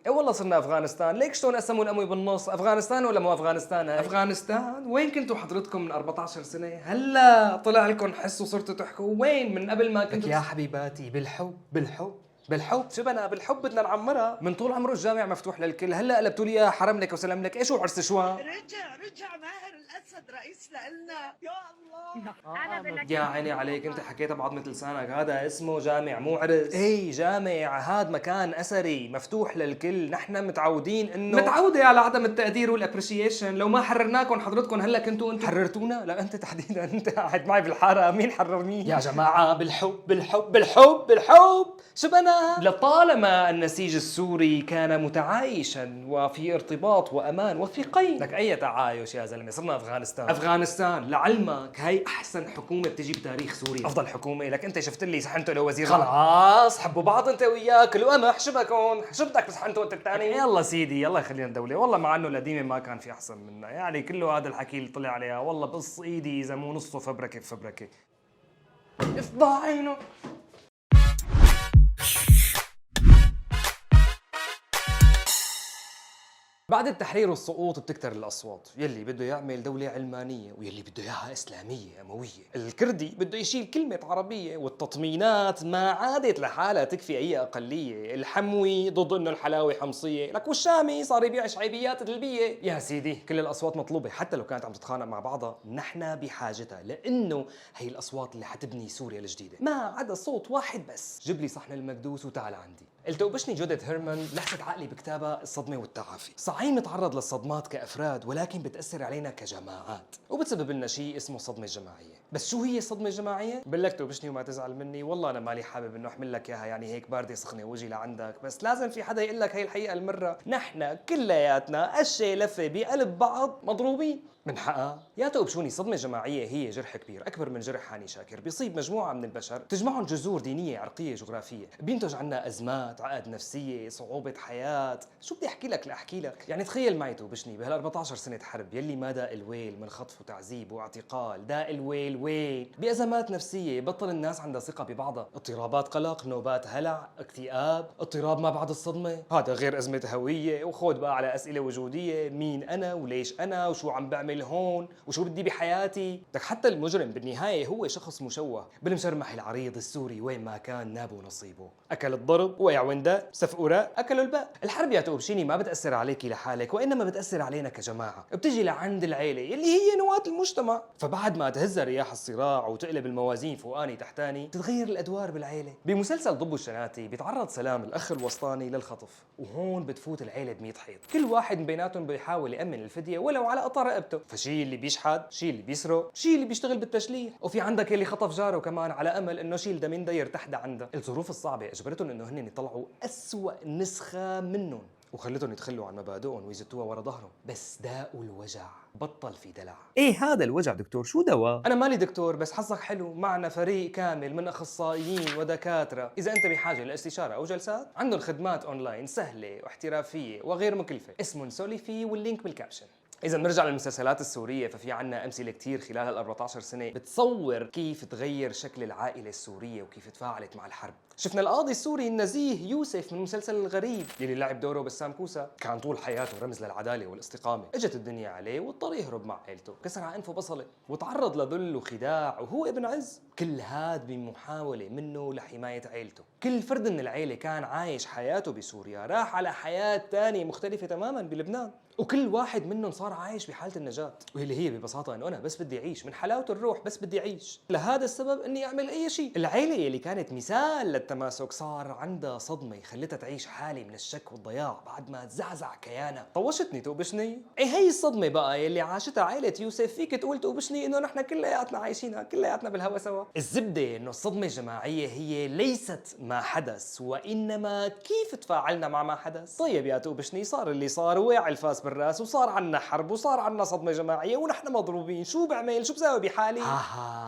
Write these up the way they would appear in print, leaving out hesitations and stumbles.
اي والله صرنا افغانستان. ليك شلون قسموا الاموي بالنص؟ افغانستان ولا مو افغانستان هاي؟ افغانستان؟ وين كنتوا حضرتكم من 14 سنه؟ هلا طلع لكم حس وصرتوا تحكوا. وين من قبل ما لك كنتوا؟ يا حبيباتي بالحب شو بنا بالحب بدنا نعمرها. من طول عمره الجامع مفتوح للكل، هلا قلبتوا لي اياها حرم لك وسلام لك. ايش هو عرس شوان؟ رجع ماهر الاسد رئيس لنا. يا الله. يا عيني عليك، انت حكيتها بعظمة لسانك. هذا اسمه جامع مو عرس. اي جامع، هذا مكان اثري مفتوح للكل. نحن متعودين انه متعودة على عدم التقدير والابريشيشن. لو ما حررناكم حضرتكم هلا كنتوا انتم حررتونا. لا انت تحديدا، انت قاعد معي بالحاره، مين حررني؟ يا جماعة بالحب شو بنا؟ لطالما النسيج السوري كان متعايشا وفي ارتباط وامان وثيقين. لك اي تعايش يا زلمه، صرنا افغانستان لعلمك هي احسن حكومة بتجي بتاريخ سوريا. افضل حكومه. لك انت شفت لي صحنته لو وزير خلاص حبوا بعض انت وياه، كل قمح شبكون، شو بدك بصحنته انت الثاني؟ يلا سيدي يلا خلينا دولة. والله مع انه القديمة ما كان في احسن منا، يعني كله هذا الحكي اللي طلع عليها والله بص ايدي اذا مو نصه فبركة بفبركة. افضح عينه. بعد التحرير والسقوط بتكتر الأصوات، يلي بده يعمل دولة علمانية ويلي بده إياها إسلامية أموية. الكردي بده يشيل كلمة عربية، والتطمينات ما عادت لحالها تكفي أي أقلية. الحموي ضد إنه الحلاوة حمصية، لك والشامي صار يبيع شعيبيات دلبية. يا سيدي كل الأصوات مطلوبة، حتى لو كانت عم تتخانق مع بعضها نحن بحاجتها، لأنه هي الأصوات اللي حتبني سوريا الجديدة. ما عدا صوت واحد بس، جيب لي صحن المكدوس وتعال عندي. التوبشني جوديث هيرمان لحست عقلي بكتابها الصدمة والتعافي. صحيح نتعرض للصدمات كأفراد، ولكن بتأثر علينا كجماعات وبتسبب لنا شيء اسمه الصدمة الجماعية. بس شو هي الصدمة الجماعية؟ بقول لك توبشني وما تزعل مني، والله أنا مالي حابب إنه أحمل لك إياها يعني هيك باردة سخنة وجي لعندك، بس لازم في حدا يقول لك هي الحقيقة المرة. نحن كلياتنا قشة لفة بقلب بعض مضروبين. من حقها يا توبشوني. صدمة جماعية هي جرح كبير أكبر من جرح هاني شاكر، بيصيب مجموعة من البشر تجمعهم جذور دينية عرقية جغرافية، بينتج عنا أزمات، عقد نفسية، صعوبة حياة. شو بدي أحكي لك لأحكي لك؟ يعني تخيل معي توبشني بهال 14 سنة حرب يلي ما داق الويل من خطف وتعذيب واعتقال، داق الويل وين بأزمات نفسية، بطل الناس عندها ثقة ببعضها، اضطرابات قلق، نوبات هلع، اكتئاب، اضطراب ما بعد الصدمة. هذا غير أزمة هوية، وخود بقى على أسئلة وجودية، مين أنا وليش أنا وشو عم بعمل هون وشو بدي بحياتي. لك حتى المجرم بالنهاية هو شخص مشوه. بالمشرمح العريض السوري وين ما كان نابه نصيبه، أكل الضرب وقع وندا سف وراء أكلوا الباء. الحرب يا توبشيني ما بتأثر عليكي لحالك، وإنما بتأثر علينا كجماعة، بتجي لعند العيلة يلي هي نواة المجتمع. فبعد ما تهز رياح الصراع وتقلب الموازين فوقاني تحتاني، تتغير الأدوار بالعيلة. بمسلسل ضب الشناتي بيتعرض سلام الأخ الوسطاني للخطف، وهون بتفوت العيلة ب100 حيط، كل واحد من بيناتهم بيحاول يأمن الفدية ولو على قطع رقبته. فشي اللي بيشحد، شي اللي بيسرق، شي اللي بيشتغل بالتشليح، وفي عندك اللي خطف جاره كمان على امل انه شيل ده من ده يرتاح ده عنده. الظروف الصعبه اجبرتهم انه هن يطلعوا اسوأ نسخه منهم، وخلتهم يتخلوا عن مبادئهم ويزتوها ورا ظهرهم. بس داءوا الوجع، بطل في دلع. ايه هذا الوجع دكتور؟ شو دواء؟ انا مالي دكتور، بس حظك حلو معنا فريق كامل من اخصائيين ودكاتره. اذا انت بحاجه لاستشاره او جلسات عندهم خدمات اونلاين سهله واحترافيه وغير مكلفه، اسمهم سوليفي واللينك بالكابشن. إذا بنرجع للمسلسلات السورية ففي عنا أمثلة كتير خلال هال 14 سنة بتصور كيف تغير شكل العائلة السورية وكيف تفاعلت مع الحرب. شفنا القاضي السوري النزيه يوسف من مسلسل الغريب يلي لعب دوره بسام كوسا، كان طول حياته رمز للعدالة والاستقامة. اجت الدنيا عليه واضطر يهرب مع عيلته، كسر على أنفه بصلة وتعرض لذل وخداع وهو ابن عز. كل هاد بمحاولة منه لحماية عيلته. كل فرد من العيلة كان عايش حياته بسوريا راح على حياة تانية مختلفة تماما بلبنان، وكل واحد منهم صار عايش بحالة النجاة، واللي هي ببساطة انه انا بس بدي اعيش من حلاوة الروح، بس بدي اعيش. لهذا السبب اني اعمل اي شيء. العيلة اللي كانت مثال للتماسك صار عندها صدمة خلتها تعيش حالة من الشك والضياع بعد ما تزعزع كيانها. طوشتني توبشني. ايه هي الصدمة بقى يلي عاشتها عائلة يوسف. فيك تقول توبشني انه نحن كلياتنا عايشينها كلياتنا بالهوا سوا. الزبدة انه الصدمة الجماعية هي ليست ما حدث، وانما كيف تفاعلنا مع ما حدث. طيب يا توبشني، صار اللي صار، وقع الفاس بالراس، وصار عنا حرب، وصار عنا صدمة جماعية، ونحن مضروبين. شو بعمل؟ شو بساوي بحالي؟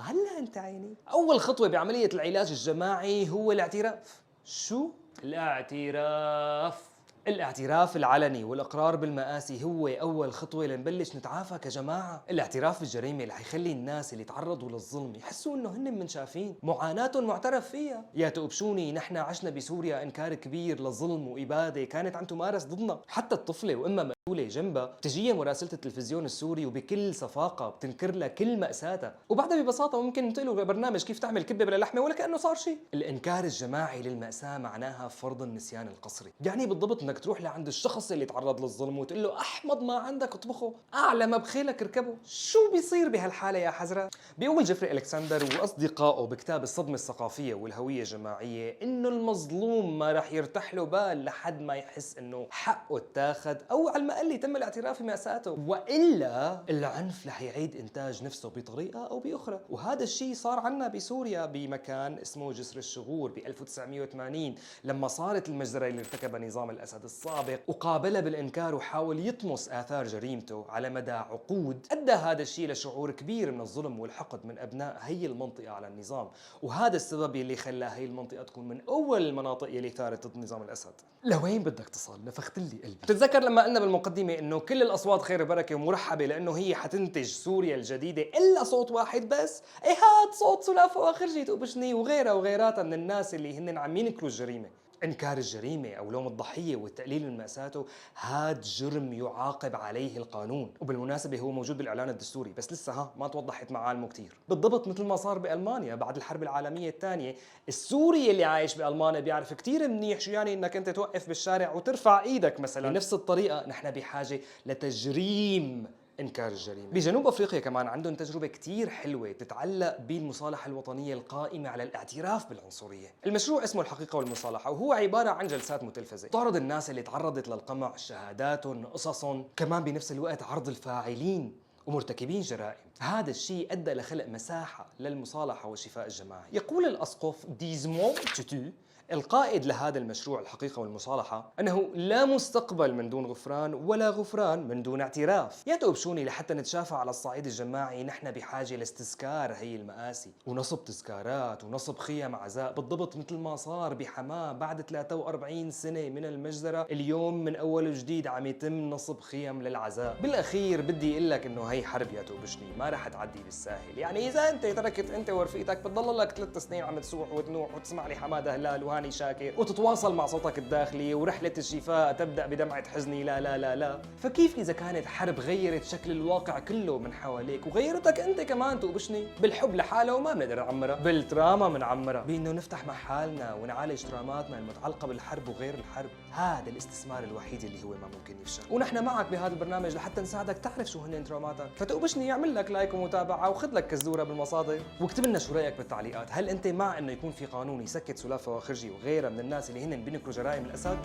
هلا انت عيني. اول خطوة بعملية العلاج الجماعي هو الاعتراف. شو؟ الاعتراف. الاعتراف العلني والاقرار بالمآسي هو اول خطوه لنبلش نتعافى كجماعه. الاعتراف بالجريمه رح يخلي الناس اللي تعرضوا للظلم يحسوا انه هن منشافين، معاناتهم معترف فيها. يا تقبشوني، نحن عشنا بسوريا انكار كبير لظلم واباده كانت عم تمارس ضدنا. حتى الطفله وامها مقتوله جنبها بتجيها مراسله التلفزيون السوري وبكل صفاقه بتنكر لها كل مأساتها، وبعدها ببساطه ممكن ننتقلوا برنامج كيف تعمل كبه بلا لحمه ولا كانه صار شيء. الانكار الجماعي للمأساة معناها فرض النسيان القسري، يعني بالضبط انك تروح لعند الشخص اللي تعرض للظلم وتقول له احمض ما عندك اطبخه، اعلى ما بخيلك اركبه. شو بيصير بهالحاله يا حزره؟ بيقول جيفري الكسندر واصدقائه بكتاب الصدمه الثقافيه والهويه الجماعيه انه المظلوم ما رح يرتاح له بال لحد ما يحس انه حقه اتاخذ او على الاقل يتم الاعتراف بمأساته، والا العنف رح يعيد انتاج نفسه بطريقه او باخرى. وهذا الشيء صار عنا بسوريا بمكان اسمه جسر الشغور ب 1980 لما صارت المجزرة اللي ارتكبها نظام الأسد السابق، وقابلها بالإنكار وحاول يطمس آثار جريمته على مدى عقود. أدى هذا الشيء لشعور كبير من الظلم والحقد من أبناء هي المنطقة على النظام، وهذا السبب اللي خلى هي المنطقة تكون من أول المناطق اللي ثارت ضد نظام الأسد. لوين بدك تصل؟ نفخت لي قلبي. بتتذكر لما قلنا بالمقدمة إنه كل الأصوات خير وبركة ومرحبة لأنه هي حتنتج سوريا الجديدة إلا صوت واحد بس؟ إيه هاد صوت سلافة وآخرجي تقبشني وغيرها وغيراتها من الناس اللي هن عم ينكروا الجريمة. إنكار الجريمة أو لوم الضحية والتقليل من مأساته هاد جرم يعاقب عليه القانون، وبالمناسبة هو موجود بالإعلان الدستوري بس لسه ما توضحت معالمه كتير. بالضبط مثل ما صار بألمانيا بعد الحرب العالمية الثانية، السوري اللي عايش بألمانيا بيعرف كتير منيح شو يعني إنك أنت توقف بالشارع وترفع إيدك مثلا. بنفس الطريقة نحن بحاجة لتجريم إنكار الجريمة. بجنوب أفريقيا كمان عندهم تجربة كتير حلوة تتعلق بالمصالحة الوطنية القائمة على الاعتراف بالعنصرية. المشروع اسمه الحقيقة والمصالحة، وهو عبارة عن جلسات متلفزة تعرض الناس اللي تعرضت للقمع شهاداتهم، قصصهم، كمان بنفس الوقت عرض الفاعلين ومرتكبين جرائم. هذا الشيء أدى لخلق مساحة للمصالحة والشفاء الجماعي. يقول الأسقف ديزموند توتو القائد لهذا المشروع الحقيقة والمصالحة أنه لا مستقبل من دون غفران ولا غفران من دون اعتراف. يا تقبشوني، لحتى نتشافى على الصعيد الجماعي نحن بحاجة لاستذكار هي المآسي ونصب تذكارات ونصب خيم عزاء، بالضبط مثل ما صار بحماه بعد 43 سنة من المجزرة. اليوم من أول وجديد عم يتم نصب خيم للعزاء. بالأخير بدي أقول لك إنه هي حرب يا تقبشني ما رح تعدي بالساهل، يعني إذا أنت تركت أنت ورفيقتك بتضل لك 3 سنين عم تسوح وتنوح وتسمع لي حمادة هلال وهاني شاكر وتتواصل مع صوتك الداخلي، ورحلة الشفاء تبدأ بدمعة حزني لا لا لا لا. فكيف إذا كانت حرب غيرت شكل الواقع كله من حواليك وغيرتك أنت كمان تقبشني؟ بالحب لحاله وما بنقدر نعمرها، بالتراما بنعمرها، بإنه نفتح مع حالنا ونعالج تراماتنا المتعلقة بالحرب وغير الحرب. هذا الاستثمار الوحيد اللي هو ما ممكن يفشل، ونحن معك بهذا البرنامج لحتى نساعدك تعرف شو هن تراماتك. فتقبشني يعمل لك لايك ومتابعة وخذ لك كزورة بالمصادر، واكتب لنا شو رأيك بالتعليقات. هل أنت مع إنه يكون في قانون يسكت سلافة وخرجي وغيرها من الناس اللي هن بينكروا جرائم الأسد؟